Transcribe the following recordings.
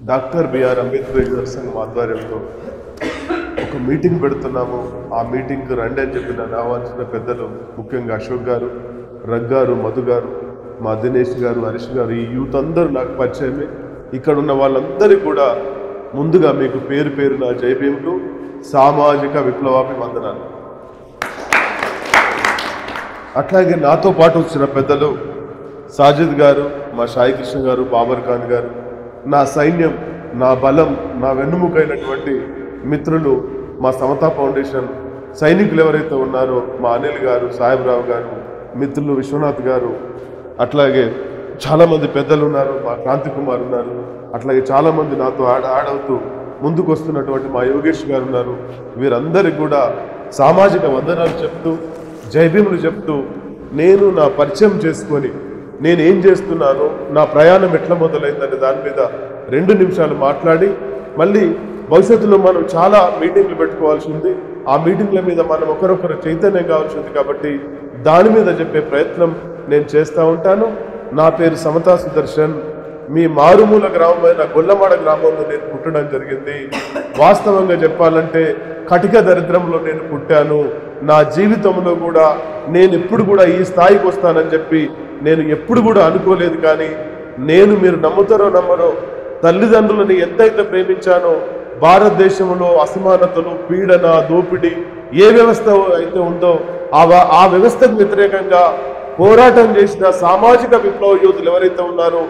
Doctor BR Ambedkar యువజన సంఘం ఆధ్వర్యంలో ఒక మీటింగ్ పెడుతున్నాము. ఆ మీటింగ్కి రండి అని చెప్పిన రావాల్సిన పెద్దలు ముఖ్యంగా అశోక్ గారు, రగ్ గారు, మధు గారు, మా దినేష్ గారు, హరీష్ గారు, ఈ యూత్ అందరూ నాకు పరిచయమే. ఇక్కడ ఉన్న వాళ్ళందరికీ కూడా ముందుగా మీకు పేరు పేరున జై భీములు, సామాజిక విప్లవాభివందనాలు. అట్లాగే నాతో పాటు వచ్చిన పెద్దలు సాజిద్ గారు, మా సాయి కృష్ణ గారు, బాబర్ ఖాన్ గారు, నా సైన్యం, నా బలం, నా వెన్నుముకైనటువంటి మిత్రులు, మా సమతా ఫౌండేషన్ సైనికులు ఎవరైతే ఉన్నారో మా అనిల్ గారు, సాహెబ్రావు గారు, మిత్రులు విశ్వనాథ్ గారు, అట్లాగే చాలామంది పెద్దలు ఉన్నారు, మా క్రాంతి కుమార్ ఉన్నారు, అట్లాగే చాలామంది నాతో ఆడవుతూ ముందుకు వస్తున్నటువంటి మా యోగేష్ గారు ఉన్నారు. వీరందరికీ కూడా సామాజిక వందనాలు చెప్తూ, జైభీములు చెప్తూ, నేను నా పరిచయం చేసుకొని నేను ఏం చేస్తున్నానో, నా ప్రయాణం ఎట్లా మొదలైందనే దాని మీద 2 నిమిషాలు మాట్లాడి, మళ్ళీ భవిష్యత్తులో మనం చాలా మీటింగ్లు పెట్టుకోవాల్సి ఉంది. ఆ మీటింగ్ల మీద మనం ఒకరొకరు చైతన్యం కావాల్సి ఉంది. కాబట్టి దాని మీద చెప్పే ప్రయత్నం నేను చేస్తూ ఉంటాను. నా పేరు సమతా సుదర్శన్. మీ మారుమూల గ్రామమైన గొల్లమాడ గ్రామంలో నేను పుట్టడం జరిగింది. వాస్తవంగా చెప్పాలంటే కటిక దరిద్రంలో నేను పుట్టాను. నా జీవితంలో కూడా నేను ఎప్పుడు కూడా ఈ స్థాయికి వస్తానని చెప్పి నేను ఎప్పుడు కూడా అనుకోలేదు. కానీ నేను, మీరు నమ్ముతారో నమ్మరో, తల్లిదండ్రులని ఎంతైతే ప్రేమించానో, భారతదేశంలో అసమానతలు, పీడన, దోపిడీ ఏ వ్యవస్థ అయితే ఉందో ఆ వ్యవస్థకు వ్యతిరేకంగా పోరాటం చేసిన సామాజిక విప్లవ యోధులు ఎవరైతే ఉన్నారో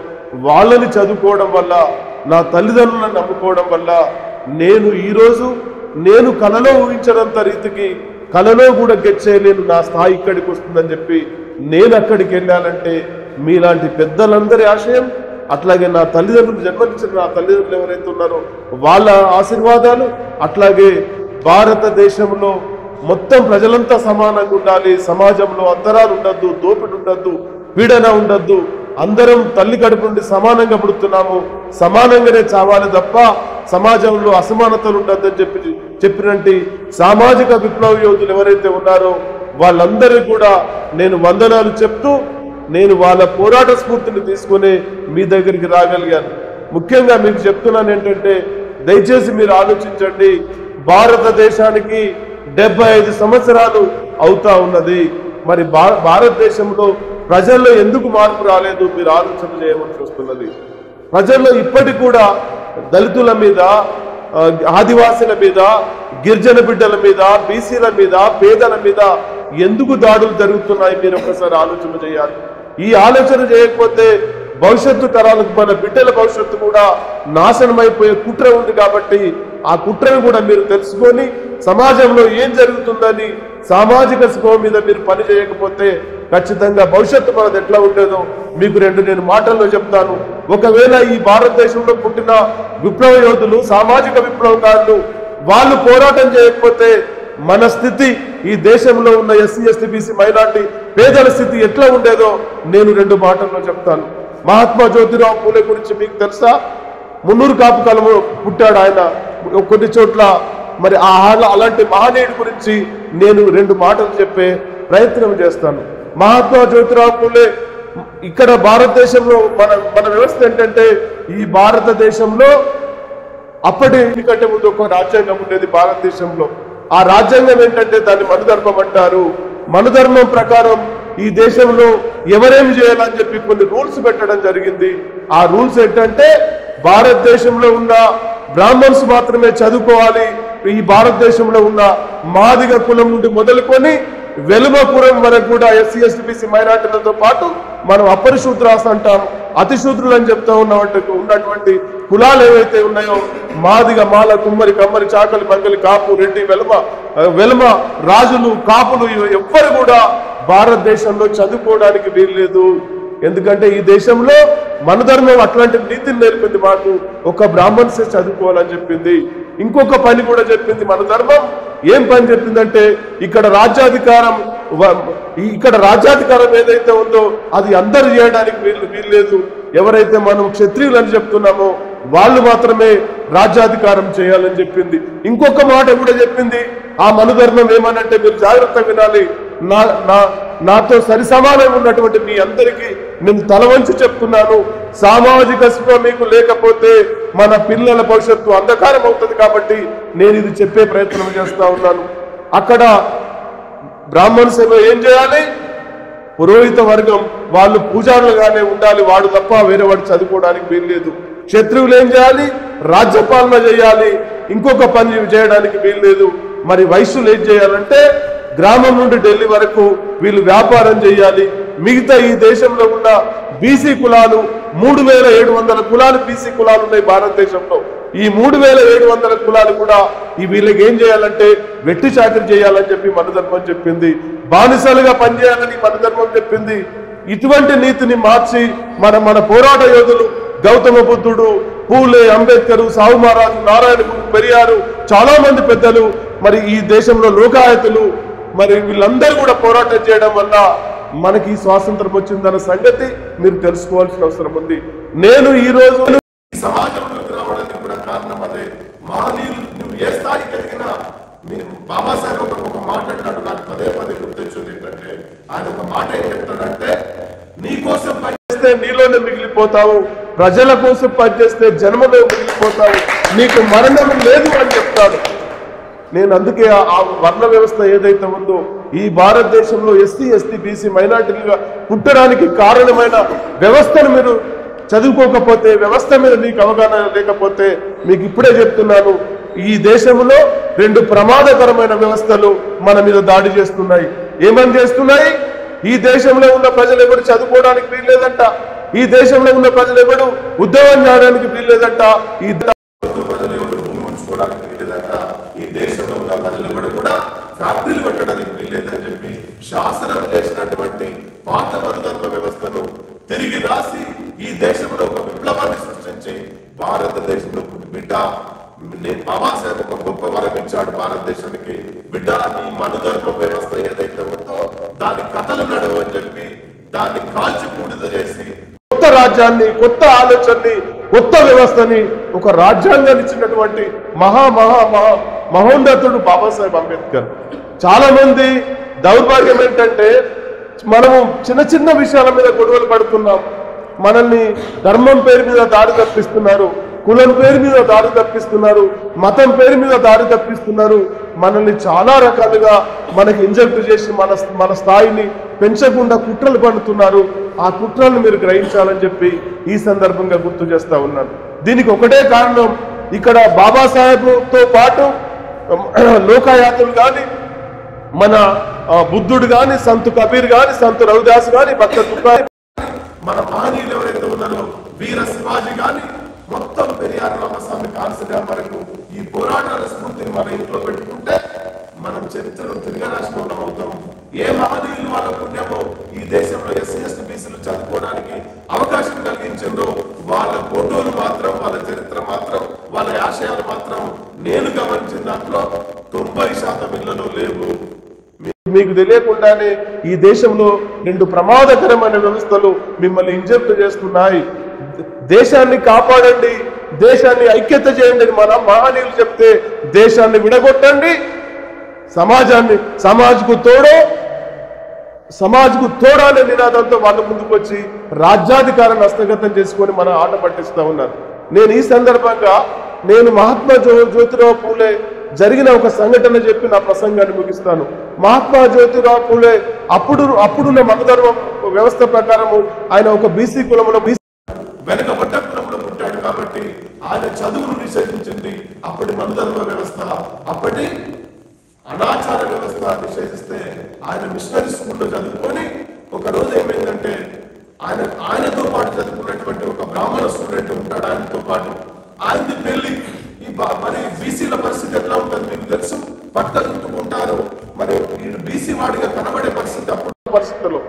వాళ్ళని చదువుకోవడం వల్ల, నా తల్లిదండ్రులను నమ్ముకోవడం వల్ల నేను ఈరోజు నేను కలలో ఊహించినంత రీతికి కలలో కూడా గెట్ చేయలేను, నా స్థాయి ఇక్కడికి వస్తుందని చెప్పి నేను అక్కడికి వెళ్ళాలంటే మీలాంటి పెద్దలందరి ఆశయం, అట్లాగే నా తల్లిదండ్రులు జన్మనిచ్చిన నా తల్లిదండ్రులు ఎవరైతే ఉన్నారో వాళ్ళ ఆశీర్వాదాలు, అట్లాగే భారతదేశంలో మొత్తం ప్రజలంతా సమానంగా ఉండాలి, సమాజంలో అంతరాలు ఉండద్దు, దోపిడి ఉండద్దు, పీడన ఉండద్దు, అందరం తల్లి కడుపు నుండి సమానంగా పుడుతున్నాము, సమానంగానే చావాలి తప్ప సమాజంలో అసమానతలు ఉండద్దని చెప్పినట్టు సామాజిక విప్లవ యోధులు ఎవరైతే ఉన్నారో వాళ్ళందరికీ కూడా నేను వందనాలు చెప్తూ, నేను వాళ్ళ పోరాట స్ఫూర్తిని తీసుకుని మీ దగ్గరికి రాగలిగాను. ముఖ్యంగా మీకు చెప్తున్నాను ఏంటంటే, దయచేసి మీరు ఆలోచించండి. భారతదేశానికి 75 సంవత్సరాలు అవుతా ఉన్నది. మరి భారతదేశంలో ప్రజల్లో ఎందుకు మార్పు రాలేదు మీరు ఆలోచన చేయవలసి వస్తున్నది. ప్రజల్లో ఇప్పటికి కూడా దళితుల మీద, ఆదివాసీల మీద, గిరిజన బిడ్డల మీద, బీసీల మీద, పేదల మీద ఎందుకు దాడులు జరుగుతున్నాయి మీరు ఒకసారి ఆలోచన చేయాలి. ఈ ఆలోచన చేయకపోతే భవిష్యత్తు తరాలకు, మన బిడ్డల భవిష్యత్తు కూడా నాశనం అయిపోయే కుట్ర ఉంది. కాబట్టి ఆ కుట్రను కూడా మీరు తెలుసుకొని సమాజంలో ఏం జరుగుతుందని సామాజిక స్పృహ మీద మీరు పని చేయకపోతే ఖచ్చితంగా భవిష్యత్తు మనది ఎట్లా ఉండేదో మీకు 2 నేను మాటల్లో చెప్తాను. ఒకవేళ ఈ భారతదేశంలో పుట్టిన విప్లవ యోధులు, సామాజిక విప్లవకారులు వాళ్ళు పోరాటం చేయకపోతే మన స్థితి, ఈ దేశంలో ఉన్న ఎస్సీ, ఎస్టీ, బీసీ, మైనార్టీ పేదల స్థితి ఎట్లా ఉండేదో నేను 2 మాటల్లో చెప్తాను. మహాత్మా జ్యోతిరావు పూలే గురించి మీకు తెలుసా? మున్నూరు కాపు కాలంలో పుట్టాడు ఆయన కొన్ని చోట్ల. మరి అలాంటి మహనీయుడి గురించి నేను 2 మాటలు చెప్పే ప్రయత్నం చేస్తాను. మహాత్మా జ్యోతిరావు పూలే ఇక్కడ భారతదేశంలో మన వ్యవస్థ ఏంటంటే, ఈ భారతదేశంలో అప్పటి కంటే ముందు ఒక రాజ్యాంగం ఉండేది భారతదేశంలో. ఆ రాజ్యాంగం ఏంటంటే దాన్ని మనుధర్మం అంటారు. మనుధర్మం ప్రకారం ఈ దేశంలో ఎవరేమి చేయాలని చెప్పి కొన్ని రూల్స్ పెట్టడం జరిగింది. ఆ రూల్స్ ఏంటంటే, భారతదేశంలో ఉన్న బ్రాహ్మణ్స్ మాత్రమే చదువుకోవాలి. ఈ భారతదేశంలో ఉన్న మాదిగ కులం నుండి మొదలుకొని వెలుమపురం వరకు కూడా ఎస్సీ, ఎస్టీ, బీసీ, మైనార్టీలతో పాటు మనం అపరిశూద్రాస్ అంటాం, అతిశూద్రులు అని చెప్తా ఉన్నటువంటి కులాలు ఏవైతే ఉన్నాయో, మాదిగ, మాల, కుమ్మరి, కమ్మరి, చాకలి, మంగలి, కాపు, రెడ్డి, వెలమ రాజులు, కాపులు ఎవ్వరు కూడా భారతదేశంలో చదువుకోవడానికి వీల్లేదు. ఎందుకంటే ఈ దేశంలో మన ధర్మం అట్లాంటి నీతిని నేర్పింది. మాకు ఒక బ్రాహ్మణ్సే చదువుకోవాలని చెప్పింది. ఇంకొక పని కూడా చెప్పింది మన ధర్మం. ఏం పని చెప్పిందంటే, ఇక్కడ రాజ్యాధికారం ఏదైతే ఉందో అది అందరూ చేయడానికి వీల్లేదు. ఎవరైతే మనం క్షత్రియులు అని చెప్తున్నామో వాళ్ళు మాత్రమే రాజ్యాధికారం చేయాలని చెప్పింది. ఇంకొక మాట కూడా చెప్పింది. ఆ మనుధర్మం ఏమనంటే, మీరు జాగ్రత్తగా వినాలి, నాతో సరి సమానంగా ఉన్నటువంటి మీ అందరికీ నేను తల వంచి చెప్తున్నాను, సామాజిక స్పృహ మీకు లేకపోతే మన పిల్లల భవిష్యత్తు అంధకారం అవుతుంది. కాబట్టి నేను ఇది చెప్పే ప్రయత్నం చేస్తా ఉన్నాను. అక్కడ బ్రాహ్మణ సేవ ఏం చేయాలి? పురోహిత వర్గం వాళ్ళు పూజారులుగానే ఉండాలి, వాడు తప్ప వేరే వాడు చదువుకోవడానికి వీల్లేదు. క్షత్రియులు ఏం చేయాలి? రాజ్యపాలన చేయాలి, ఇంకొక పని చేయడానికి వీల్లేదు. మరి వైశ్యులు ఏం చేయాలంటే గ్రామం నుండి ఢిల్లీ వరకు వీళ్ళు వ్యాపారం చేయాలి. మిగతా ఈ దేశంలో ఉన్న బీసీ కులాలు 3700 కులాలు బీసీ కులాలు ఉన్నాయి భారతదేశంలో. ఈ 3700 కులాలు కూడా ఈ వీళ్ళకి ఏం చేయాలంటే వెట్టి చాకరీ చేయాలని చెప్పి మన ధర్మం చెప్పింది. బానిసలుగా పనిచేయాలని మన ధర్మం చెప్పింది. ఇటువంటి నీతిని మార్చి మన పోరాట యోధులు గౌతమ బుద్ధుడు, పూలే, అంబేద్కర్, సాహు మహారాజు, నారాయణ గురు, పెరియారు, చాలా మంది పెద్దలు, మరి ఈ దేశంలో లోకాయతులు, మరి వీళ్ళందరూ కూడా పోరాటం చేయడం వల్ల మనకి స్వాతంత్రం వచ్చిందన్న సంగతి మీరు తెలుసుకోవాల్సిన అవసరం ఉంది. నేను ఈ రోజు సమాజంలోకి రావడానికి కూడా కారణం అదే. మహనీయులు నువ్వు ఏ స్థాయికి ఎదిగినా బాబాసాహెబ్ ఒక మాట అంటాడు, నాకు పదే పదే గుర్తొచ్చింది ఏంటంటే, ఆయన ఒక మాట ఏం చెప్తాడంటే, నీ కోసం పనిచేస్తే నీలోనే మిగిలిపోతావు, ప్రజల కోసం పనిచేస్తే జన్మలో మిగిలిపోతావు, నీకు మరణం లేదు అని చెప్తాడు. నేను అందుకే ఆ వర్ణ వ్యవస్థ ఏదైతే ఉందో ఈ భారతదేశంలో ఎస్సీ, ఎస్టీ, బీసీ మైనార్టీలుగా పుట్టడానికి కారణమైన వ్యవస్థను మీరు చదువుకోకపోతే, వ్యవస్థ మీద మీకు అవగాహన లేకపోతే, మీకు ఇప్పుడే చెప్తున్నాను, ఈ దేశంలో 2 ప్రమాదకరమైన వ్యవస్థలు మన మీద దాడి చేస్తున్నాయి. ఏమని చేస్తున్నాయి? ఈ దేశంలో ఉన్న ప్రజలు ఎవరు చదువుకోవడానికి వీల్లేదంట, ఈ దేశంలో ఉన్న ప్రజలు ఎవరు ఉద్యోగం చేయడానికి వీల్లేదంట, ఈ ప్రజలు ఎవరు భూమి ఉంచుకోవడానికి వీల్లేదంట, ఈ దేశంలో ఉన్న ప్రజలు ఎవరు కూడా ఫ్యాక్టరీలు పెట్టడానికి వీల్లేదని చెప్పి శాసనం చేసినటువంటి పాత వర్గ వ్యవస్థను తిరిగి రాసి ఈ దేశంలో ఒక విప్లవాన్ని సృష్టించి భారతదేశంలో బిడ్డ బాబాసాహెబ్ ఒక గొప్ప వరం ఇచ్చాడు భారతదేశానికి. బిడ్డ నీ మనుధర్మ వ్యవస్థ ఏదైతే ఉందో దాని కథలు నడవని చెప్పి దాన్ని కాల్చి పూడిద చేసి కొత్త రాజ్యాన్ని, కొత్త ఆలోచనని, కొత్త వ్యవస్థని, ఒక రాజ్యాంగాన్ని ఇచ్చినటువంటి మహోన్నతుడు బాబాసాహెబ్ అంబేద్కర్. చాలా మంది దౌర్భాగ్యం ఏంటంటే మనము చిన్న చిన్న విషయాల మీద గొడవలు పడుతున్నాం. మనల్ని ధర్మం పేరు మీద దారి తప్పిస్తున్నారు, కులం పేరు మీద దారి తప్పిస్తున్నారు, మతం పేరు మీద దారి తప్పిస్తున్నారు. మనల్ని చాలా రకాలుగా మనకి ఇంజెక్ట్ చేసి మన స్థాయిని పెంచకుండా కుట్రలు పడుతున్నారు. ఆ కుట్రలను మీరు గ్రహించాలని చెప్పి ఈ సందర్భంగా గుర్తు చేస్తా ఉన్నాను. దీనికి ఒకటే కారణం, ఇక్కడ బాబాసాహెబ్తో పాటు లోకాయాతులు కానీ, మన బుద్ధుడు కానీ, సంతు కబీర్ కానీ, సంతు రవిదాస్ కానీ, భక్త తుకారి, మన మహనీయులు ఎవరైతే ఉన్నారో వీర శివాజీ కానీ, మొత్తం పెరియార్ రామస్వామి కాల్సిగా వరకు ఈ పోరాటాల స్ఫూర్తిని మన ఇంట్లో పెట్టుకుంటే మనం చరిత్రలో తిరిగి రాష్ట్రంలో అవుతాం. ఏ మహనీయులు వాళ్ళ పుణ్యమో ఈ దేశంలో ఎస్సీ, ఎస్టీ, బీసీలు చదువుకోవడానికి అవకాశం కలిగించిందో వాళ్ళ ఫోటోలు మాత్రం, వాళ్ళ చరిత్ర మాత్రం, వాళ్ళ ఆశయాలు మాత్రం నేను గమనించిన దాంట్లో 90% ఇళ్లలో లేవు. మీకు తెలియకుండానే ఈ దేశంలో 2 ప్రమాదకరమైన వ్యవస్థలు మిమ్మల్ని ఇంజెక్ట్ చేస్తున్నాయి. దేశాన్ని కాపాడండి, దేశాన్ని ఐక్యత చేయండి అని మన మహనీయులు చెప్తే, దేశాన్ని విడగొట్టండి, సమాజ్కు తోడో అనే నినాదంతో వాళ్ళ ముందుకు వచ్చి రాజ్యాధికారాన్ని హస్తగతం చేసుకొని మన ఆట పట్టిస్తూ ఉన్నారు. నేను ఈ సందర్భంగా మహాత్మా జ్యోతిరావు పూలే జరిగిన ఒక సంఘటన చెప్పి నా ప్రసంగాన్ని ముగిస్తాను. మహాత్మా జ్యోతిరావు పూలే అప్పుడున్న మతధర్మ వ్యవస్థ ప్రకారము ఆయన ఒక బీసీ కులంలో వెనకబడ్డ కులంలో పుట్టాడు కాబట్టి ఆయన చదువును నిషేధించింది అప్పటి మతధర్మ వ్యవస్థ. అప్పటి అనాచార వ్యవస్థ నిషేధిస్తే ఆయన మిషనరీ స్కూల్లో చదువుకొని ఒక రోజు ఏమైందంటే ఆయనతో పాటు చదువుకున్నటువంటి ఒక బ్రాహ్మణ స్టూడెంట్ ఉంటాడు, ఆయనతో పాటు ఆయనది పెళ్లి. మరి బీసీల పరిస్థితి ఎట్లా ఉంటుంది మీకు తెలుసు, పట్టుకుంటారు. మరి బీసీ వాడిగా కనబడే పరిస్థితి అప్పుడు పరిస్థితుల్లో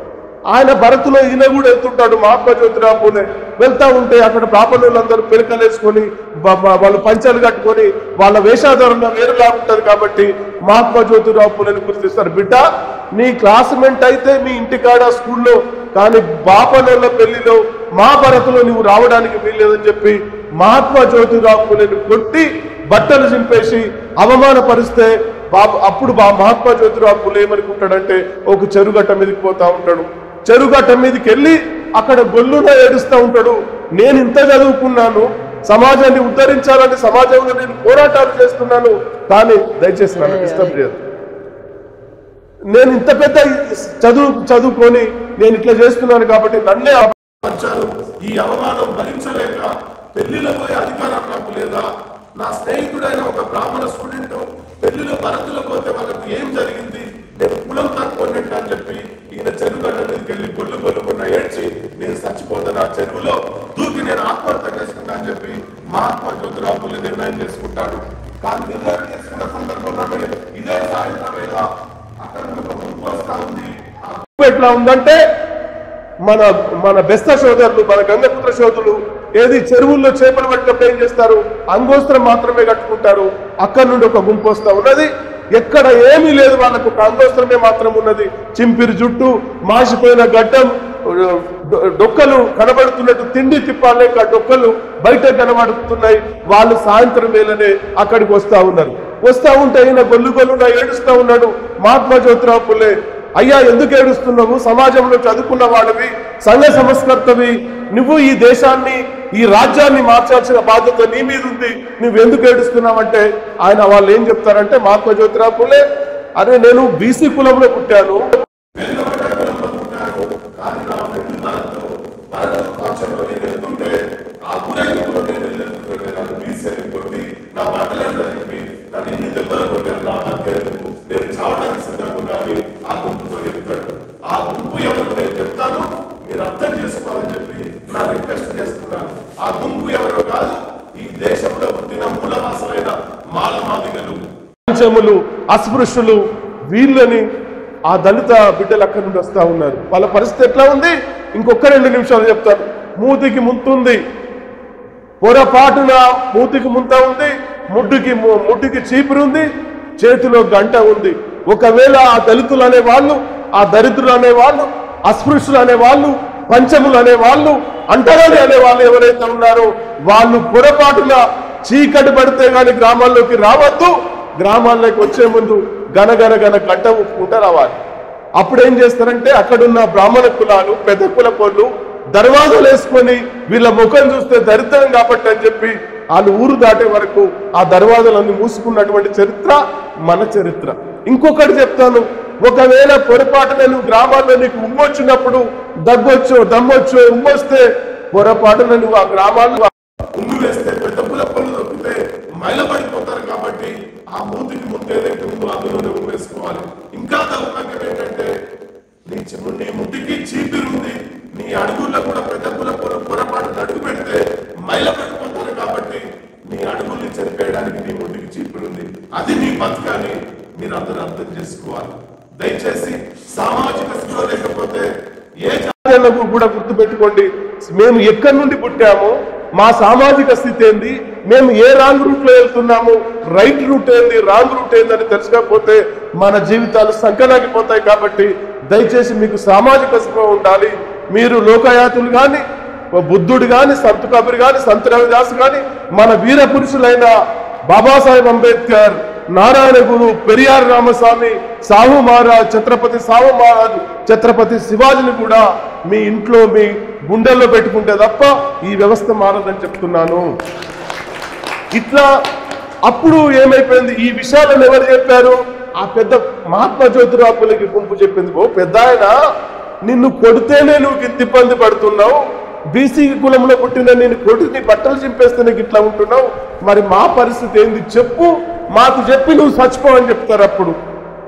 ఆయన భరత్లో ఈయన కూడా వెళ్తుంటాడు. మహాత్మా జ్యోతిరావు పూలే వెళ్తా ఉంటే అక్కడ ప్రాపర్లందరూ పిలకలేసుకొని వాళ్ళు పంచాలు కట్టుకొని వాళ్ళ వేషాధారణ వేరులా ఉంటుంది. కాబట్టి మహాత్మా జ్యోతిరావు పూలేని గుర్తిస్తారు. బిడ్డ నీ క్లాస్మేట్ అయితే మీ ఇంటికాడ స్కూల్లో, కానీ బాపనోళ్ళ పెళ్లిలో మా భరత్లో నువ్వు రావడానికి వీల్లేదని చెప్పి మహాత్మా జ్యోతిరావు పూలేని కొట్టి బట్టలు చింపేసి అవమానపరిస్తే అప్పుడు మహాత్మా జ్యోతిరావు పులే ఏమనుకుంటాడంటే ఒక చెరుగట్ట మీదకి పోతా ఉంటాడు. చెరుగట్ట మీదకి వెళ్ళి అక్కడ గొల్లున ఏడుస్తూ ఉంటాడు. నేను ఇంత చదువుకున్నాను, సమాజాన్ని ఉద్ధరించాలని సమాజంలో నేను పోరాటాలు చేస్తున్నాను, కానీ దయచేసి నన్ను డిస్టర్బ్ చేయదు. నేను ఇంత పెద్ద చదువుకొని నేను ఇట్లా చేస్తున్నాను కాబట్టి నన్నే ఈ అవమానం భరించలేక పెళ్లిలో పోయే అధికారం నాకు లేదా? నా స్నేహితుడైన ఒక బ్రాహ్మణ స్టూడెంట్ పెళ్లిలో భరతులు పోతే వాళ్ళకి ఏం జరిగింది, నేను కులం తక్కువన్నట్టు అని చెప్పి ఈయన చెరువుగడ్డ మీదకి వెళ్ళి గొల్లుగొల్లుకున్న ఏడ్చి నేను చచ్చిపోతాను, ఆ చెరువులో దూకి నేను ఆత్మహత్య చేసుకున్నా అని చెప్పి మహాత్మా జ్యోతిరావు పులే నిర్ణయం చేసుకుంటాడు. కానీ నిర్ణయం చేసుకున్న సందర్భంలో ఇదే సాయంత్రం వేళ అక్కడ వస్తా ఉంది. ఎట్లా ఉందంటే మన మన బెస్త సోదరులు, మన గంగపుత్ర సోదరులు ఏది చెరువుల్లో చేపలు పట్టినప్పుడు ఏం చేస్తారు, అంగోస్త్రం మాత్రమే కట్టుకుంటారు. అక్కడి నుండి ఒక గుంపు వస్తా ఉన్నది, ఎక్కడ ఏమీ లేదు, వాళ్ళకు ఒక అంగోస్త్రమే మాత్రం ఉన్నది. చింపిరి జుట్టు, మాసిపోయిన గడ్డం, డొక్కలు కనబడుతున్నట్టు, తిండి తిప్పాలేక డొక్కలు బయట కనబడుతున్నాయి. వాళ్ళు సాయంత్రం వేళనే అక్కడికి వస్తా ఉన్నారు. వస్తా ఉంటే ఈయన గొల్లున ఏడుస్తా ఉన్నాడు. మహాత్మా జ్యోతిరావు పులే, అయ్యా ఎందుకు ఏడుస్తున్నావు, సమాజంలో చదువుకున్న వాడివి, సంఘ సంస్కర్తవి, నువ్వు ఈ దేశాన్ని ఈ రాజ్యాన్ని మార్చాల్సిన బాధ్యత నీ మీద ఉంది, నువ్వు ఎందుకు ఏడుస్తున్నావంటే ఆయన వాళ్ళు ఏం చెప్తారంటే, మహాత్మా జ్యోతిరావు పులే, అరే నేను బీసీ కులంలో పుట్టాను, పంచములు, అస్పృశ్యులు, వీళ్ళని ఆ దళిత బిడ్డలు అక్కడి నుండి వస్తా ఉన్నారు. వాళ్ళ పరిస్థితి ఎట్లా ఉంది ఇంకొక 2 నిమిషాలు చెప్తాను. మూతికి ముంతుంది, పొరపాటున మూతికి ముంత ఉంది, ముడ్డుకి చీపురు ఉంది, చేతిలో గంట ఉంది. ఒకవేళ ఆ దళితులు అనే వాళ్ళు, ఆ దరిద్రులు అనే వాళ్ళు, అస్పృశ్యులు అనే వాళ్ళు, పంచములు అనే వాళ్ళు, అంటరాని అనే వాళ్ళు ఎవరైతే ఉన్నారో వాళ్ళు పొరపాటున చీకటి పడితే గాని గ్రామాల్లోకి రావద్దు, గ్రామాల్లోకి వచ్చే ముందు గనగన గంట ఊపుకుంటూ రావాలి. అప్పుడు ఏం చేస్తారంటే అక్కడున్న బ్రాహ్మణ కులాలు, పెద్ద కులపోళ్ళు దర్వాజాలు వేసుకొని వీళ్ళ ముఖం చూస్తే దరిద్రం కాబట్టి అని చెప్పి వాళ్ళు ఊరు దాటే వరకు ఆ దర్వాజాలన్నీ మూసుకున్నటువంటి చరిత్ర మన చరిత్ర. ఇంకొకటి చెప్తాను, ఒకవేళ పొరపాటున నువ్వు గ్రామాల్లో నీకు ఉమ్మొచ్చినప్పుడు, దగ్గొచ్చో దమ్మొచ్చో ఉమ్మొస్తే పొరపాటున నువ్వు ఆ గ్రామాల్లో ఉమ్ము వేస్తే పెద్ద పులపళ్ళు దొరికితే మైలపడిపోతారు. కాబట్టి ఆ మూతికి ముందు ఏదైతే ఉందో అందులోనే ఉమ్మేసుకోవాలి. ఇంకా దౌర్భాగ్యం ఏంటంటే నీ ముట్టికి చీపిరుంది, నీ అడుగుల్లో కూడా పెద్ద పొరపాటు అడుగు పెడితే మైలపడిపోతారు. కాబట్టి నీ అడుగుల్ని చనిపోయడానికి నీ ముట్టికి చీపిరుంది, అది నీ బతుకాన్ని మీరు అందరూ అర్థం చేసుకోవాలి. దయచేసి సామాజిక స్పృహ లేకపోతే ఏ జాతీయాలకు కూడా గుర్తుపెట్టుకోండి, మేము ఎక్కడి నుండి పుట్టామో, మా సామాజిక స్థితి ఏంది, మేము ఏ రాంగ్ రూట్ లో వెళ్తున్నాము, రైట్ రూట్ ఏంది, రాంగ్ రూట్ ఏంది అని తెలుసుకోకపోతే మన జీవితాలు సంకనాగిపోతాయి. కాబట్టి దయచేసి మీకు సామాజిక స్పృహ ఉండాలి. మీరు లోకయాతులు కానీ, బుద్ధుడు కానీ, సంత్ కబీర్ కానీ, సంత్ రవిదాస్ కానీ, మన వీర పురుషులైన బాబాసాహెబ్ అంబేద్కర్, నారాయణ గురు, పెరియార్ రామస్వామి, సాహు మహారాజ్, ఛత్రపతి సాహు మహారాజ్, ఛత్రపతి శివాజీని కూడా మీ ఇంట్లో మీ గుండెల్లో పెట్టుకుంటే తప్ప ఈ వ్యవస్థ మారదని చెప్తున్నాను. ఇట్లా అప్పుడు ఏమైపోయింది, ఈ విషయాలను ఎవరు చెప్పారు, ఆ పెద్ద మహాత్మా జ్యోతిరావు పులేకి గుంపు చెప్పింది, ఓ పెద్ద ఆయన నిన్ను కొడితేనే నువ్వు ఇంత ఇబ్బంది పడుతున్నావు, బీసీ కులంలో పుట్టిన నేను కొట్టి నీ బట్టలు చింపేస్తే నీకు ఇట్లా ఉంటున్నావు, మరి మా పరిస్థితి ఏంది చెప్పు, మాకు చెప్పి నువ్వు చచ్చిపో అని చెప్తారు. అప్పుడు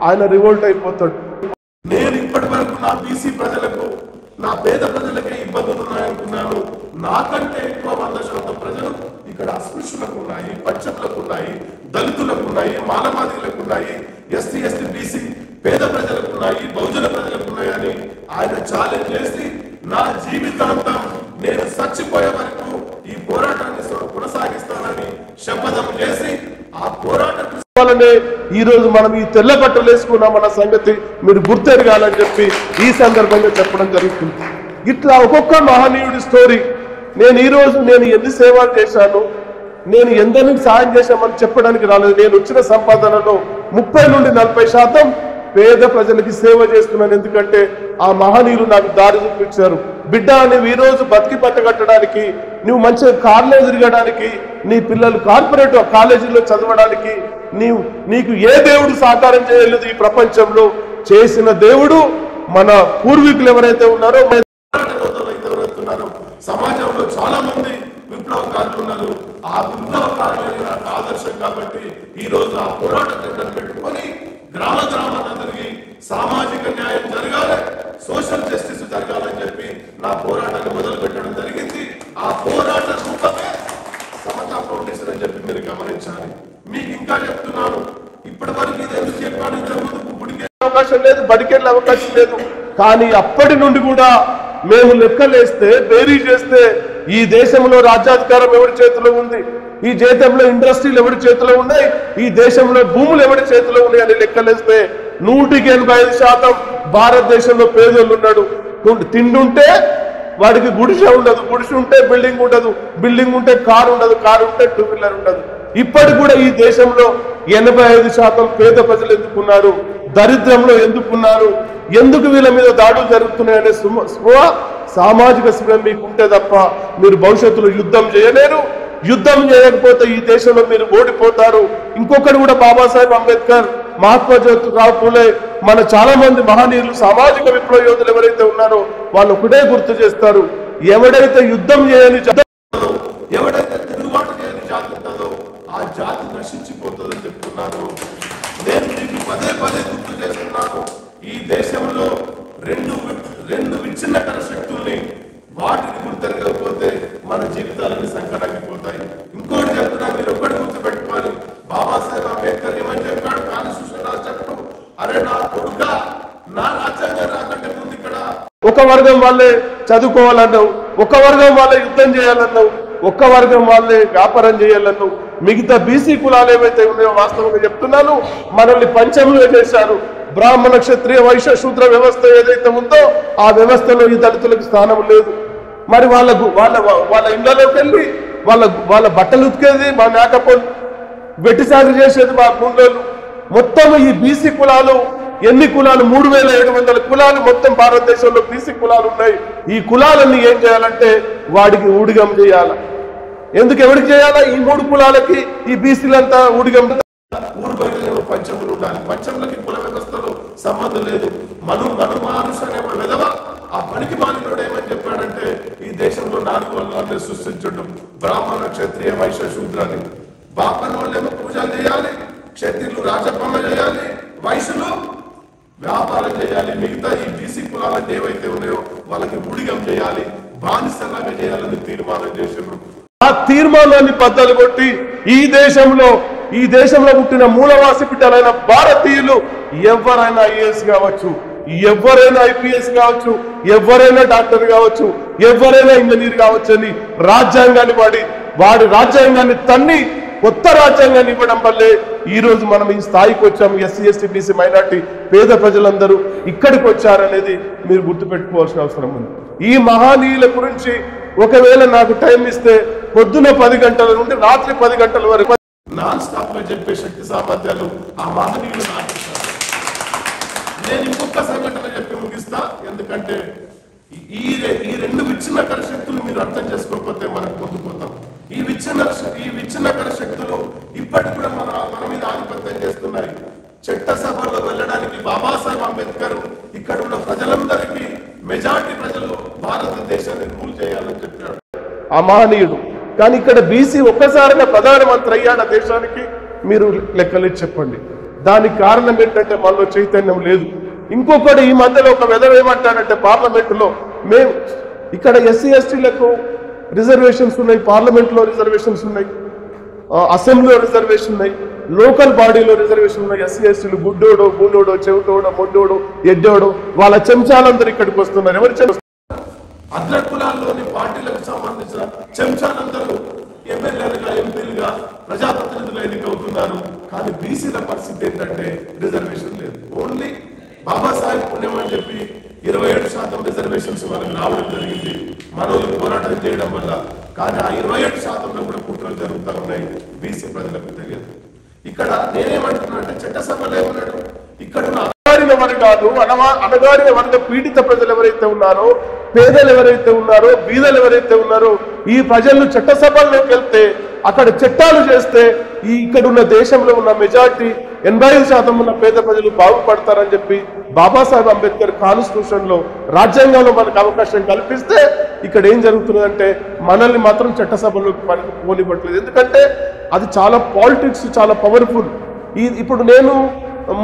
ఆయన రివోల్ట్ అయిపోతాడు. నేను ఇప్పటి వరకు నా బీసీ ప్రజలకు, నా పేద ప్రజలకే ఇబ్బందులు ఉన్నాయనుకున్నాను. నాకంటే ఎక్కువ 100% ప్రజలు ఇక్కడ అస్పృశ్యులకు ఉన్నాయి, పంచకులకు ఉన్నాయి, దళితులకు ఉన్నాయి, మానవాదిలకు ఉన్నాయి, ఎస్సీ బీసీ పేద ప్రజలకు ఉన్నాయి, బహుజన ప్రజలకు ఉన్నాయని ఆయన ఛాలెంజ్ చేసి నా జీవితాంతం నేను చచ్చిపోయే వరకు ఈ పోరాటాన్ని కొనసాగిస్తానని శపథం చేసి ఆ పోరాటం ఈ రోజు మనం ఈ తెల్ల బట్టలు వేసుకున్నామన్న సంగతి మీరు గుర్తెరగాలని చెప్పి ఈ సందర్భంగా చెప్పడం జరుగుతుంది. ఇట్లా ఒక్కొక్క మహనీయుడి స్టోరీ. నేను ఎన్ని సేవలు చేశాను, నేను ఎందరికి సాయం చేశామని చెప్పడానికి రాలేదు. నేను వచ్చిన సంపాదనలో 30 నుండి 40% పేద ప్రజలకి సేవ చేస్తున్నాను. ఎందుకంటే ఆ మహనీయులు నాకు దారి చూపించారు. బిడ్డ, నువ్వు ఈ రోజు బతికి పట్టగట్టడానికి, నువ్వు మంచిగా కార్లో తిరగడానికి, నీ పిల్లలు కార్పొరేట్ కాలేజీలో చదవడానికి నీకు ఏ దేవుడు సహకారం చేయలేదు ఈ ప్రపంచంలో. చేసిన దేవుడు మన పూర్వీకులు ఎవరైతే ఉన్నారో, సమాజంలో చాలా మంది విప్లవకారులు ఉన్నారు. ఆ విప్లవకారులు నాకు ఆదర్శం కాబట్టి ఈ రోజు ఆ పోరాటం పెట్టుకొని గ్రామ గ్రామాలందరికీ సామాజిక న్యాయం జరగాలి, సోషల్ జస్టిస్ జరగాలని చెప్పి నా పోరాటాన్ని మొదలు పెట్టడం జరిగింది. ఆ పోరాట రూపమే సమతా ఫౌండేషన్ అని చెప్పి మీరు గమనించాలి. మీకు ఇంకా చెప్తున్నాను, ఇప్పటి వరకు ఇది ఎందుకు చెప్పాను, గుడికి అవకాశం లేదు, బడికెళ్ళే అవకాశం లేదు. కానీ అప్పటి నుండి కూడా మేము లెక్కలేస్తే, బేరీ చేస్తే ఈ దేశంలో రాజ్యాధికారం ఎవరి చేతిలో ఉంది, ఈ దేశంలో ఇండస్ట్రీలు ఎవరి చేతిలో ఉన్నాయి, ఈ దేశంలో భూములు ఎవరి చేతిలో ఉన్నాయి అని లెక్కలేస్తే 185% భారతదేశంలో పేదోళ్ళు ఉన్నాడు. తిండుంటే వాడికి గుడిసె ఉండదు, గుడిసె ఉంటే బిల్డింగ్ ఉండదు, బిల్డింగ్ ఉంటే కారు ఉండదు, కారు ఉంటే 2 వీలర్ ఉండదు. ఇప్పటికి కూడా ఈ దేశంలో 85% పేద ప్రజలు ఎందుకున్నారు, దరిద్రంలో ఎందుకున్నారు, ఎందుకు వీళ్ళ మీద దాడులు జరుగుతున్నాయనే స్పృహ, సామాజిక స్పృహ మీకు ఉంటే తప్ప మీరు భవిష్యత్తులో యుద్ధం చేయలేరు. యుద్ధం చేయకపోతే ఈ దేశంలో మీరు ఓడిపోతారు. ఇంకొకటి కూడా, బాబాసాహెబ్ అంబేద్కర్, మహాత్మా జ్యోతిరావు పూలే, మన చాలా మంది మహనీయులు, సామాజిక విప్లవ యోధులు ఎవరైతే ఉన్నారో వాళ్ళు ఒకటే గుర్తు చేస్తారు, ఎవడైతే యుద్ధం చేయని ఎవడైతే తిరుగుబాటు చేయని జాతి ఉంటుందో ఆ జాతి నశించిపోతుందని చెప్తున్నారు. నేను మీకు పదే పదే గుర్తు చేస్తున్నాను, ఈ దేశంలో రెండు విచ్ఛిన్నకర శక్తుల్ని వాటిని గుర్తెరగకపోతే మన జీవితాలని సంకరాగిపోతాయి. ఇంకోటి చెప్తున్నా, మీరు ఒక్కటి గుర్తుపెట్టుకోవాలి, బాబాసాహెబ్ అంబేద్కర్ ఏమని చెప్పాడు, కాన్స్టిట్యూషన్ రాసినప్పుడు, అరే నా కొడుక, నా రాజ్యాంగం రాకంటే ముందు ఇక్కడ ఒక వర్గం వాళ్ళే చదువుకోవాలన్నావు, ఒక వర్గం వాళ్ళే యుద్ధం చేయాలన్నావు, ఒక్క వర్గం వాళ్ళే వ్యాపారం చేయాలన్నావు. మిగతా బీసీ కులాలు ఏవైతే ఉన్నాయో వాస్తవంగా చెప్తున్నాను, మనల్ని పంచములుగా చేశారు. బ్రాహ్మణ, క్షత్రియ, వైశ్య, శూద్ర వ్యవస్థ ఏదైతే ఉందో ఆ వ్యవస్థలో ఈ దళితులకు స్థానం లేదు. మరి వాళ్ళ ఇళ్లలోకి వెళ్ళి వాళ్ళ బట్టలు ఉతికేది మా మేకపోలు, వెట్టి సాగు చేసేది మా గుండెలు. మొత్తం ఈ బీసీ కులాలు ఎన్ని కులాలు, 3700 కులాలు మొత్తం భారతదేశంలో బీసీ కులాలు ఉన్నాయి. ఈ కులాలన్నీ ఏం చేయాలంటే వాడికి ఊడిగం చేయాలి. ఎందుకు, ఎవరికి చేయాలా? ఈ 3 కులాలకి ఈ బీసీలంతా ఊడిగం. ఊరు బయట పంచములు ఉండాలి, పంచములకి కుల వ్యవస్థలో సంబంధం లేదు. మనుమానుష అనే విధవ ఆ పనికి మాలినోడు ఏమని చెప్పాడంటే, ఈ దేశంలో 4 వర్గాలను సృష్టించడం, బ్రాహ్మణ, క్షత్రియ, వైశ్య, శూద్రాన్ని. బ్రాహ్మణ వాళ్ళేమో పూజలు చేయాలి, క్షత్రియులు రాజపంగ చేయాలి, వైశ్యులు వ్యాపారం చేయాలి. మిగతా ఈ బీసీ కులాలకు ఏవైతే ఉన్నాయో వాళ్ళకి ఊడిగం చేయాలి, బానిసలాగా చేయాలని తీర్మానం చేసారు. ఆ తీర్మానాన్ని బద్దలు కొట్టి ఈ దేశంలో పుట్టిన మూలవాసి బిడ్డలైన భారతీయులు ఎవరైనా ఐఏఎస్ కావచ్చు, ఎవరైనా ఐపీఎస్ కావచ్చు, ఎవరైనా డాక్టర్ కావచ్చు, ఎవరైనా ఇంజనీర్ కావచ్చు అని రాజ్యాంగాన్ని వాడి రాజ్యాంగాన్ని తన్ని కొత్త రాజ్యాంగాన్ని ఇవ్వడం వల్లే ఈ రోజు మనం ఈ స్థాయికి వచ్చాము. ఎస్సీ, ఎస్టీ, బీసీ, మైనార్టీ పేద ప్రజలందరూ ఇక్కడికి వచ్చారనేది మీరు గుర్తుపెట్టుకోవాల్సిన అవసరం ఉంది. ఈ మహనీయుల గురించి ఒకవేళ నాకు టైం ఇస్తే పొద్దున 10 గంటల నుండి రాత్రి 10 గంటల వరకు నాన్ స్టాప్ గా చెప్పే శక్తి సామర్థ్యాలు ఆ మహనీయులు నాటిస్తారు. నేను ఇంకొక సంఘటన చెప్పి ముగిస్తా, ఎందుకంటే ఈ 2 విచ్ఛిన్నకర శక్తులు మీరు అర్థం చేసుకోకపోతే మనకు పొందుపోతాం. ఈ విచ్ఛిన్నకర శక్తులు ఇప్పటికి కూడా మన మీద ఆధిపత్యం చేస్తున్నాయి. చట్టసభలో వెళ్ళడానికి బాబాసాహెబ్ అంబేద్కర్ ఇక్కడ ఉన్న ప్రజలందరికీ, మెజారిటీ ప్రజలు భారతదేశాన్ని రూల్ చేయాలని చెప్పాడు ఆ మహనీయుడు. కానీ ఇక్కడ బీసీ ఒక్కసారిగా ప్రధానమంత్రి అయ్యాడు దేశానికి. మీరు లెక్కలు చెప్పండి. దానికి కారణం ఏంటంటే మనలో చైతన్యం లేదు. ఇంకొకటి, ఈ మధ్యలో ఒక వెధవ ఏమంటాడంటే, పార్లమెంటులో మేము ఇక్కడ ఎస్సీ ఎస్టీలకు రిజర్వేషన్స్ ఉన్నాయి, పార్లమెంట్లో రిజర్వేషన్స్ ఉన్నాయి, అసెంబ్లీలో రిజర్వేషన్ ఉన్నాయి, లోకల్ బాడీలో రిజర్వేషన్ ఉన్నాయి. ఎస్సీ ఎస్టీలు గుడ్డోడో, గూడోడో, చెవిటోడో, మొడ్డోడో, ఎడ్డోడో వాళ్ళ చెంచాలందరూ ఇక్కడికి వస్తున్నారు. ఎవరు అగ్ర కులాల్లోని పార్టీలకు సంబంధించిన చెంచాలందరూ ఎమ్మెల్యేలుగా, ఎంపీలుగా, ప్రజాప్రతినిధులు ఎన్నికవుతున్నారు. కానీ బీసీల పరిస్థితి ఏంటంటే రిజర్వేషన్ లేదు. ఓన్లీ బాబాసాహెబ్ పుణ్యం అని చెప్పి 27% రిజర్వేషన్స్ మనకు రావడం జరిగింది మనోళ్ళు పోరాటం చేయడం వల్ల. కానీ ఆ 27%లో కూడా కుట్రలు జరుగుతూ ఉన్నాయి, బీసీ ప్రజలకు తెలియదు. ఇక్కడ నేనేమంటున్నా అంటే చట్టసభలో ఏమన్నాడు, ఇక్కడ అణగారిన వర్గాలు అణగారిన వర్గ పీడిత ప్రజలు ఎవరైతే ఉన్నారో, పేదలు ఎవరైతే ఉన్నారో, బీదలు ఎవరైతే ఉన్నారో, ఈ ప్రజలు చట్టసభల్లోకి వెళ్తే అక్కడ చట్టాలు చేస్తే ఇక్కడ ఉన్న దేశంలో ఉన్న మెజార్టీ 85% ఉన్న పేద ప్రజలు బాగుపడతారని చెప్పి బాబాసాహెబ్ అంబేద్కర్ కాన్స్టిట్యూషన్ లో, రాజ్యాంగంలో మనకు అవకాశం కల్పిస్తే ఇక్కడ ఏం జరుగుతుందంటే మనల్ని మాత్రం చట్టసభలోకి పోనివ్వట్లేదు. ఎందుకంటే అది చాలా పాలిటిక్స్, చాలా పవర్ఫుల్. ఇప్పుడు నేను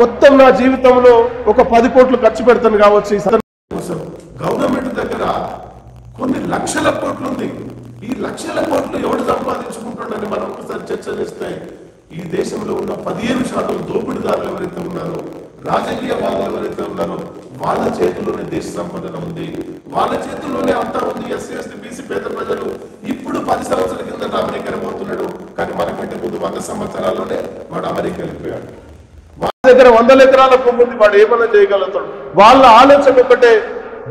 మొత్తం నా జీవితంలో ఒక 10 కోట్లు ఖర్చు పెడతాను కావచ్చు ఈ కోసం. గవర్నమెంట్ దగ్గర కొన్ని లక్షల కోట్లు ఉంది. ఈ లక్షల కోట్లు ఎవరు సంపాదించుకుంటాడని మనం ఒకసారి చర్చ చేస్తే ఈ దేశంలో ఉన్న 15% దోపిడీదారులు ఎవరైతే ఉన్నారో, రాజకీయ వాళ్ళు ఎవరైతే ఉన్నారో వాళ్ళ చేతుల్లోనే దేశ సంపద ఉంది, వాళ్ళ చేతుల్లోనే అంతా ఉంది. ఎస్సీ ఎస్టీ బీసీ పేద ప్రజలు ఇప్పుడు 10 సంవత్సరాల కింద అమెరికా పోతున్నాడు, కానీ మనకంటే ముందు 100 సంవత్సరాల్లోనే వాడు అమెరికా వెళ్ళిపోయాడు. వాళ్ళ దగ్గర 100 ఎకరాల భూమి ఉంది, వాడు ఏమన్నా చేయగలుగుతాడు. వాళ్ళ ఆలోచన ఒకటే,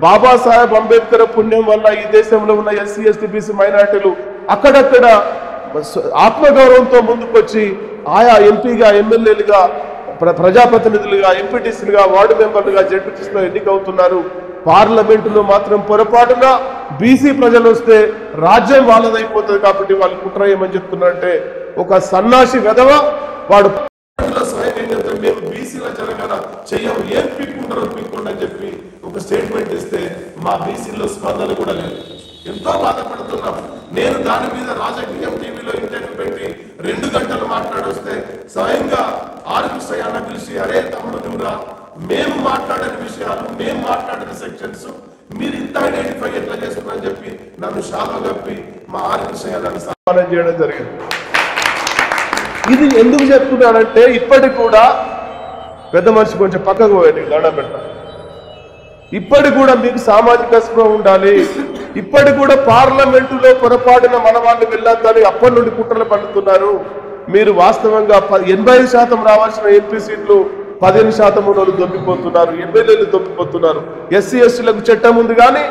బాబాసాహెబ్ అంబేద్కర్ పుణ్యం వల్ల ఈ దేశంలో ఉన్న ఎస్సీ ఎస్టీ బీసీ మైనారిటీలు అక్కడక్కడ ఆత్మగౌరవంతో ముందుకొచ్చి ఆయా ఎంపీగా, ఎమ్మెల్యేలుగా, ప్రజాప్రతినిధులుగా, ఎంపీటీసీలుగా, వార్డు మెంబర్లుగా, జడ్పీటీసీలో ఎన్నికవుతున్నారు. పార్లమెంటులో మాత్రం పొరపాటున బీసీ ప్రజలు వస్తే రాజ్యం వాళ్ళదైపోతుంది కాబట్టి వాళ్ళు కుట్ర ఏమని చెప్తున్నారంటే, ఒక సన్నాసి వెధవ వాడు మేము బీసీల జరగన చెయ్యం, ఏం పీక్కుంటారో పీక్కుండా అని చెప్పి ఒక స్టేట్మెంట్ ఇస్తే మా బీసీలో స్పందన కూడా లేదు. ఎంతో బాధపడుతున్నాం. నేను దాని మీద రాజకీయం టీవీలో ఇంటర్వ్యూ పెట్టి 2 గంటలు మాట్లాడొస్తే స్వయంగా ఆర్ఎంసయాన్ని పిలిచి, అరే తమ్ముడు నువ్వురా, మేము మాట్లాడని విషయాలు, మేము మాట్లాడిన సెక్షన్స్ మీరు ఇంత ఐడెంటిఫై ఎట్లా చేస్తున్నారని చెప్పి నన్ను షాలో కప్పి మా ఆర్ఎంసయాన్ని సన్మానం చేయడం జరిగింది. ఇది ఎందుకు చెప్తున్నానంటే, ఇప్పటికి కూడా పెద్ద మనిషి కొంచెం పక్కకు పోయండి, దండం పెట్టాలి. ఇప్పటికి కూడా మీకు సామాజిక స్పృహ ఉండాలి. ఇప్పటికి కూడా పార్లమెంటులో పొరపాటున మన వాళ్ళు వెళ్ళొద్దని అప్పటి నుండి కుట్రలు పండుతున్నారు. మీరు వాస్తవంగా 85% రావాల్సిన ఎంపీ సీట్లు 15% వాళ్ళు దొబ్బిపోతున్నారు, ఎమ్మెల్యేలు దొబ్బిపోతున్నారు. ఎస్సీ ఎస్టీలకు చట్టం ఉంది కానీ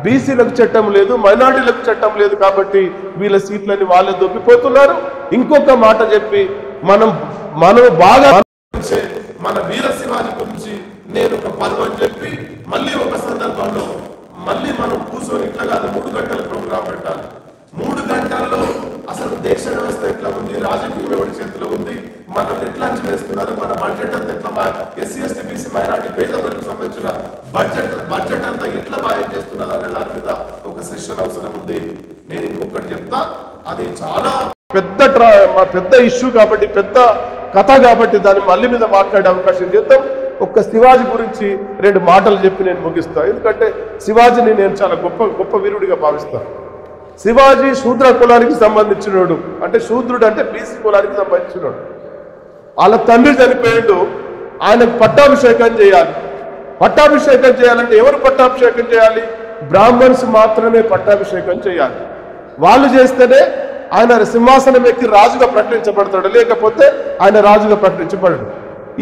బీసీలకు చట్టం లేదు, మైనార్టీలకు చట్టం లేదు. కాబట్టి వీళ్ళ సీట్లని వాళ్ళే దొబ్బిపోతున్నారు. ఇంకొక మాట చెప్పి మనం బాగా మన వీర శివాజీ గురించి నేను ఒక పర్వం చెప్పి మళ్ళీ ఒక సందర్భంలో మళ్ళీ మనం కూర్చొని ఇట్లా కాదు 3 గంటల ప్రోగ్రాం పెట్టాలి. 3 గంటల్లో అసలు దేశ వ్యవస్థ ఎట్లా ఉంది, రాజకీయ ఎవరి చేతిలో ఉంది, మనం ఎట్లా చేస్తున్నారు, మన బడ్జెట్ అంతా ఎట్లా, ఎస్సీ ఎస్టీ బీసీ మైనార్టీ పేదలకు సంబంధించిన బడ్జెట్ అంతా ఎట్లా బాగా చేస్తున్నారు అనే దాని మీద ఒక సెషన్ అవసరం ఉంది. నేను ఇంకొకటి చెప్తా, అది చాలా పెద్ద ఇష్యూ కాబట్టి, పెద్ద కథ కాబట్టి దాన్ని మళ్ళీ మీద మాట్లాడే అవకాశం చేద్దాం. ఒక్క శివాజీ గురించి 2 మాటలు చెప్పి నేను ముగిస్తాను. ఎందుకంటే శివాజీని నేను చాలా గొప్ప వీరుడిగా భావిస్తాను. శివాజీ శూద్ర కులానికి సంబంధించినోడు, అంటే శూద్రుడు అంటే బీసీ కులానికి సంబంధించినోడు. వాళ్ళ తండ్రి చనిపోయాడు, ఆయనకు పట్టాభిషేకం చేయాలి. పట్టాభిషేకం చేయాలంటే ఎవరు పట్టాభిషేకం చేయాలి? బ్రాహ్మణ్స్ మాత్రమే పట్టాభిషేకం చేయాలి. వాళ్ళు చేస్తేనే ఆయన సింహాసనం ఎక్కి రాజుగా ప్రకటించబడతాడు, లేకపోతే ఆయన రాజుగా ప్రకటించబడడు.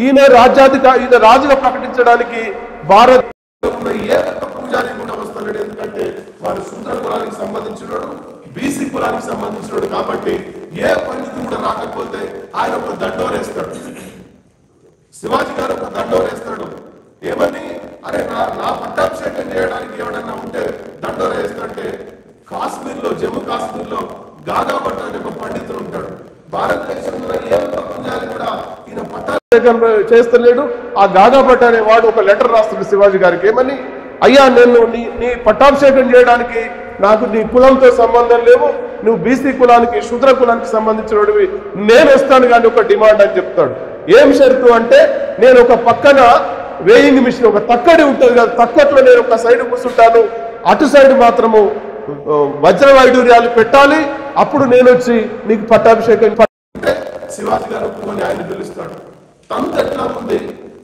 ఈయన రాజుగా ప్రకటించడానికి భారత ఏ పూజారి కూడా వస్తాడు. ఎందుకంటే వారు శూద్ర కులానికి సంబంధించినోడు, బీసీ కులానికి సంబంధించినోడు కాబట్టి ఏ పండితుడు కూడా రాకపోతే ఆయన ఒక దండోరేస్తాడు. శివాజీ గారు ఒక దండోరేస్తాడు. ఏమని, అరే నా పట్టాభిషేకం చేయడానికి ఎవడన్నా ఉంటే దండోరేస్తుంటే, కాశ్మీర్లో, జమ్మూ కాశ్మీర్లో గాగా భట్ అనే ఒక పండితుడు ఉంటాడు. భారతదేశంలో ఏ పుణ్యాలు కూడా ఈయన పట్టాభిషేకం చేస్తలేడు. ఆ గాగా భట్ అనే వాడు ఒక లెటర్ రాస్తాడు శివాజీ గారికి. ఏమని, అయ్యా నేను నీ పట్టాభిషేకం చేయడానికి నాకు నీ కులంతో సంబంధం లేవు, నువ్వు బీసీ కులానికి శూద్ర కులానికి సంబంధించినవి, నేను వస్తాను కానీ ఒక డిమాండ్ అని చెప్తాడు. ఏం షరతు అంటే, నేను ఒక పక్కన వేయింగ్ మిషన్, ఒక తక్కడి ఉంటుంది కదా, తక్కట్లో నేను ఒక సైడ్ కూర్చుంటాను, అటు సైడ్ మాత్రము వజ్ర వైడూర్యాలు పెట్టాలి, అప్పుడు నేను వచ్చి నీకు పట్టాభిషేకం. శివాజీ గారు ఆయన పిలుస్తాడు. తంత ఎట్లా ఉంది,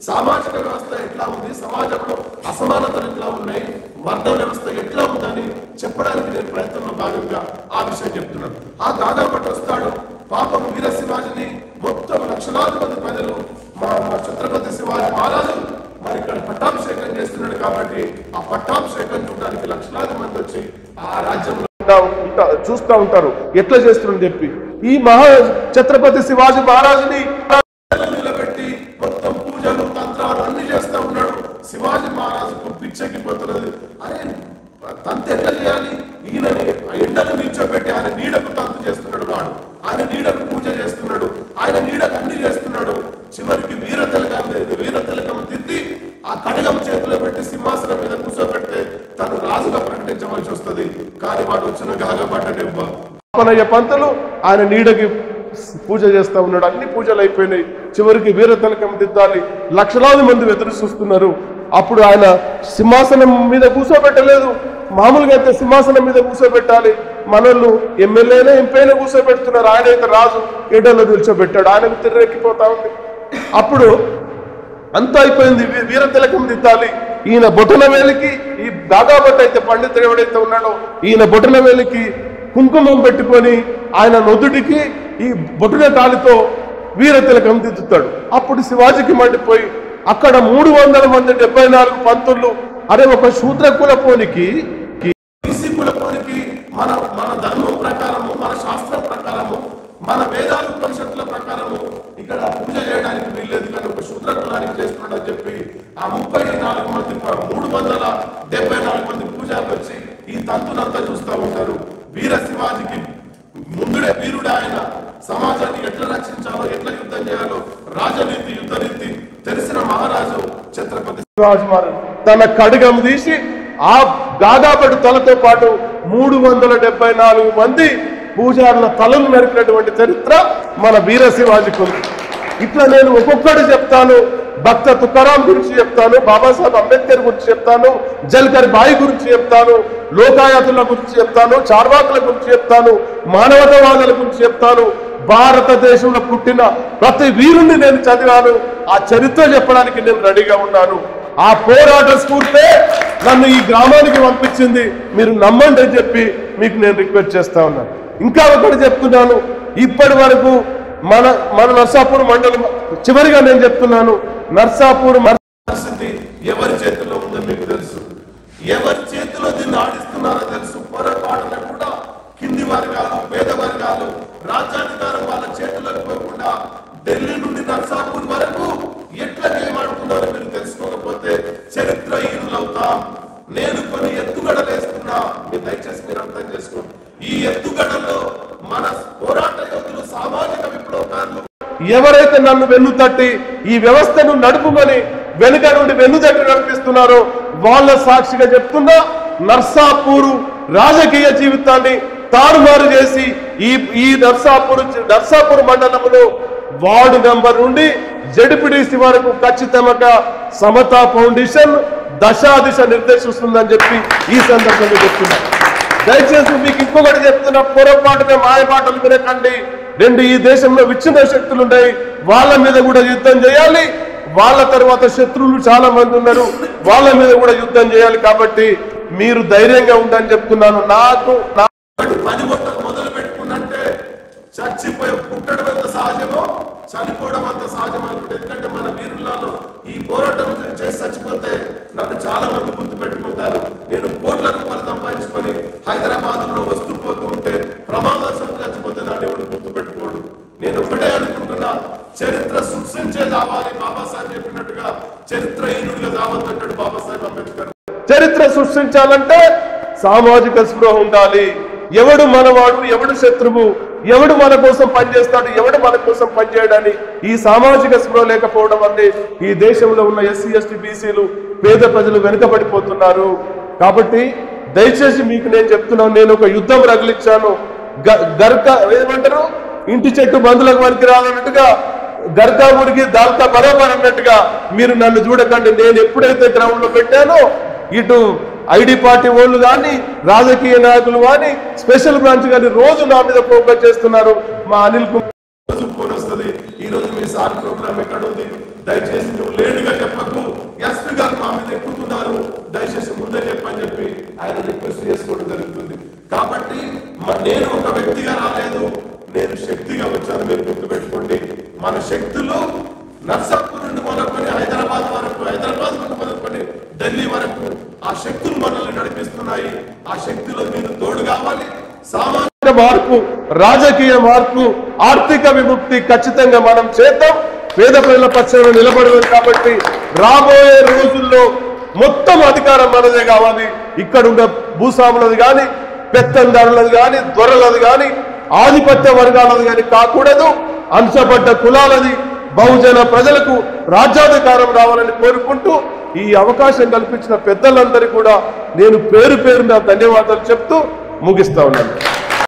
సామాజిక వ్యవస్థ ఎట్లా ఉంది, సమాజంలో అసమానతలు ఎట్లా ఉన్నాయి, వర్ణ వ్యవస్థ ఎట్లా ఉందని చెప్పడానికి నేను ప్రయత్నంలో భాగంగా ఆ విషయం చెప్తున్నాను. ఆ గాగా భట్ వస్తాడు. పాపం వీర శివాజీని మొత్తం లక్షలాది మంది ప్రజలు మా ఛత్రపతి శివాజీ మహారాజు మరి ఇక్కడ పట్టాభిషేకం చేస్తున్నాడు కాబట్టి ఆ పట్టాభిషేకం చూడడానికి లక్షలాది మంది వచ్చి ఆ రాజ్యంలో చూస్తూ ఉంటారు ఎట్లా చేస్తున్నారని చెప్పి. ఈ ఛత్రపతి శివాజీ మహారాజుని నిలబెట్టి మొత్తం పూజలు తంత్రాలు అన్ని చేస్తా ఉన్నాడు. శివాజీ మహారాజుకు పిచ్చెక్కిపోతున్నది. అరే తంతు ఎట్లా చేయాలి? ఈయనని ఎండను నిల్చోబెట్టి ఆయన నీడకు తంతు చేస్తున్నాడు. వాడు ఆయన నీడకు పూజ చేస్తున్నాడు, ఆయన నీడకు అన్ని చేస్తున్నాడు. చివరికి వీర తిలకం లేదు, వీర తిలకం తిద్ది ఆ కడగం చేతిలో పెట్టి సింహాసనం మీద కూర్చోబెడితే తను రాజుగా ప్రకటించవలసి వస్తుంది. కానీ వాడు వచ్చిన గాగపడ్డనివ్వ పంతులు ఆయన నీడకి పూజ చేస్తా ఉన్నాడు. అన్ని పూజలు అయిపోయినాయి. చివరికి వీర తిలకం దిద్దాలి, లక్షలాది మంది ఎదురు చూస్తున్నారు. అప్పుడు ఆయన సింహాసనం మీద కూర్చోబెట్టలేదు. మామూలుగా అయితే సింహాసనం మీద కూర్చోబెట్టాలి. మనోళ్ళు ఎమ్మెల్యేనే ఎంపీనే కూర్చోబెడుతున్నారు. ఆయన అయితే రాజు ఏడలో నిల్చోబెట్టాడు. ఆయనకు తిర్రెక్కిపోతా ఉంది. అప్పుడు అంతా అయిపోయింది, వీర తిలకం దిద్దాలి. ఈయన బొటన వేలికి ఈ దాదాబట్ట అయితే పండితుడు ఎవడైతే ఉన్నాడో ఈయన బొటన వేలికి కుంకుమం పెట్టుకొని ఆయన నొదుటికి ఈ బొటన తాలితో వీర తిలకం దిద్దుతాడు. అప్పుడు శివాజీకి మండిపోయి అక్కడ 300 మంది 74 పంతులు, అరే ఒక శూద్ర కులపోనికి మన ధర్మం ప్రకారము, మన శాస్త్రం ప్రకారము, మన వేదాలు ఉపనిషత్తుల ప్రకారము ఇక్కడ పూజ చేయడానికి వీల్లేదు, కానీ ఒక శూద్ర కులానికి చేస్తున్నాడని చెప్పి ఆ 34 మంది 374 మంది పూజారులు వచ్చి ఈ తంతునంతా చూస్తూ ఉంటారు. వీర శివాజీకి ముందుడే వీరుడు ఆయన. సమాజాన్ని ఎట్లా రక్షించాలో, ఎట్లా యుద్ధం చేయాలో రాజనీతి యుద్ధ నీతి తెలిసిన మహారాజు ఛత్రపతి శివాజీ మహారాజు తన ఖడ్గం తీసి ఆ గాదాబడి తలతో పాటు 374 మంది పూజారుల తలను నరికినటువంటి చరిత్ర మన వీర శివాజీకి ఉంది. ఇట్లా నేను ఒక్కొక్కటి చెప్తాను. భక్త తుకారాం గురించి చెప్తాను, బాబాసాహెబ్ అంబేద్కర్ గురించి చెప్తాను, జల్కర్ బాయి గురించి చెప్తాను, లోకాయతుల గురించి చెప్తాను, చార్వాకుల గురించి చెప్తాను, మానవతావాదుల గురించి చెప్తాను. భారతదేశంలో పుట్టిన ప్రతి వీరుణ్ణి నేను చదివాను. ఆ చరిత్ర చెప్పడానికి నేను రెడీగా ఉన్నాను. ఆ పోరాట స్ఫూర్తే నన్ను ఈ గ్రామానికి పంపించింది. మీరు నమ్మండి అని చెప్పి మీకు నేను రిక్వెస్ట్ చేస్తా ఉన్నాను. ఇంకా ఒకటి చెప్తున్నాను. ఇప్పటి వరకు మన నర్సాపూర్ మండలం చివరిగా నేను చెప్తున్నాను, నర్సాపూర్ పరిస్థితి ఎవరి చేతిలో ఉందో మీకు తెలుసు. ఎవరి చేతిలో దీన్ని ఆడిస్తున్నారో తెలుసు. పొరపాటున కూడా కింది వర్గాలు, పేద వర్గాలు రాజ్యాధికారం వాళ్ళ చేతులకు పోకుండా ఢిల్లీ నుండి నర్సాపూర్ వరకు ఎట్లా ఏమాడుతున్నారో మీరు తెలుసుకోకపోతే చరిత్రహీనులవుతాం. నేను కొన్ని ఎత్తుగడలేస్తున్నా, మీరు దయచేసి మీరు అర్థం చేసుకోండి. ఈ ఎత్తుగడలో మన పోరాట యోధులు, సామాజిక విప్లవకారులు ఎవరైతే నన్ను వెన్ను తట్టి ఈ వ్యవస్థను నడుపుమని వెనుక నుండి వెన్ను తట్టి నడిపిస్తున్నారో వాళ్ళ సాక్షిగా చెప్తున్నా, నర్సాపూరు రాజకీయ జీవితాన్ని తారుమారు చేసి ఈ నర్సాపూర్ మండలంలో వార్డు నెంబర్ నుండి జెడ్పీటీసీ వరకు ఖచ్చితంగా సమతా ఫౌండేషన్ దశాదిశ నిర్దేశిస్తుందని చెప్పి ఈ సందర్భంగా చెప్తున్నా. దయచేసి మీకు ఇంకొకటి చెప్తున్నా, పొరపాటున మాయపాటలు వినకండి. ఈ దేశంలో విచ్ఛిన్న శక్తులు ఉన్నాయి, వాళ్ళ మీద కూడా యుద్ధం చేయాలి. వాళ్ళ తర్వాత శత్రువులు చాలా మంది ఉన్నారు, వాళ్ళ మీద కూడా యుద్ధం చేయాలి. కాబట్టి మీరు ధైర్యంగా ఉందని చెప్తున్నాను. నాకు పని మొదలు పెట్టుకున్నంటే చచ్చిపోయి పుట్టడం ఎంత సహజమో చనిపోవడం అంత సహజం అనుకుంటే. ఎందుకంటే మన వీరులలో ఈ పోరాటం చేసి చచ్చిపోతే నన్ను చాలా మంది గుర్తు పెట్టుకుంటారు. నేను కోట్ల రూపాయలు సంపాదించుకొని హైదరాబాద్ లో వస్తూ పోతూ ఉంటే ప్రమాదవశాత్తు చచ్చిపోతే నన్ను ఎవరు గుర్తు పెట్టుకోడు. నేను ఒకటే అనుకుంటున్నా, చరిత్ర సృష్టించే కావాలి. బాబాసాహెబ్ చెప్పినట్టుగా చరిత్రహీనుడిగా కావద్దంటాడు బాబాసాహెబ్ అంబేద్కర్. చరిత్ర సృష్టించాలంటే సామాజిక స్పృహ ఉండాలి. ఎవడు మనవాడు, ఎవడు శత్రువు, ఎవడు మన కోసం పనిచేస్తాడు, ఎవడు మన కోసం పనిచేయడాన్ని ఈ సామాజిక స్పృహ లేకపోవడం వల్లే ఈ దేశంలో ఉన్న ఎస్సీ ఎస్టీ బీసీలు పేద ప్రజలు వెనుకబడిపోతున్నారు. కాబట్టి దయచేసి మీకు నేను చెప్తున్నాను, నేను ఒక యుద్ధం రగిలిచ్చాను. ఏమంటారు, ఇంటి చెట్టు బంధులకు వరకు రాదన్నట్టుగా గర్కా మురికి దాల్కా బరోబర్ అన్నట్టుగా మీరు నన్ను చూడకండి. నేను ఎప్పుడైతే గ్రౌండ్ లో పెట్టానో ఇటు ఐడి పార్టీ వాళ్ళు కానీ, రాజకీయ నాయకులు కానీ, స్పెషల్ బ్రాంచ్ కానీ రోజు నా మీద ఫోకస్ చేస్తున్నారు. మా అనిల్ కుమార్ వస్తుంది, ఈ రోజు మీ సార్ ప్రోగ్రామ్ ఎక్కడ ఉంది, దయచేసి నువ్వు లేటుగా చెప్పకు, ఎస్పీ గారు మా మీద ఎక్కుతున్నారు, దయచేసి ముందే చెప్పని చెప్పి ఆయన రిక్వెస్ట్ చేసుకోవడం జరుగుతుంది. కాబట్టి నేను ఒక వ్యక్తిగా రాలేదు, నేను శక్తిగా వచ్చాను. మీరు గుర్తుపెట్టుకోండి, మన శక్తులు నర్సాపూర్ నుండి మొదలుకొని హైదరాబాద్ వరకు, హైదరాబాద్ నుండి మొదలుకొని ఢిల్లీ వరకు ఆ శక్తులు మనల్ని నడిపిస్తున్నాయి. ఆ శక్తిలో మీరు తోడు కావాలి. సామాజిక మార్పు రాజకీయ మార్పు, ఆర్థిక విముక్తి ఖచ్చితంగా మనం చేద్దాం. పేద ప్రజల పక్షాన నిలబడదు. కాబట్టి రాబోయే రోజుల్లో మొత్తం అధికారం మనదే కావాలి. ఇక్కడున్న భూస్వాములది కానీ, పెత్తందారులది కానీ, దొరలది కానీ, ఆధిపత్య వర్గాలది కానీ కాకూడదు. అంశపడ్డ కులాలది, బహుజన ప్రజలకు రాజ్యాధికారం రావాలని కోరుకుంటూ ఈ అవకాశం కల్పించిన పెద్దలందరికీ కూడా నేను పేరు పేరున ధన్యవాదాలు చెప్తూ ముగిస్తా ఉన్నాను.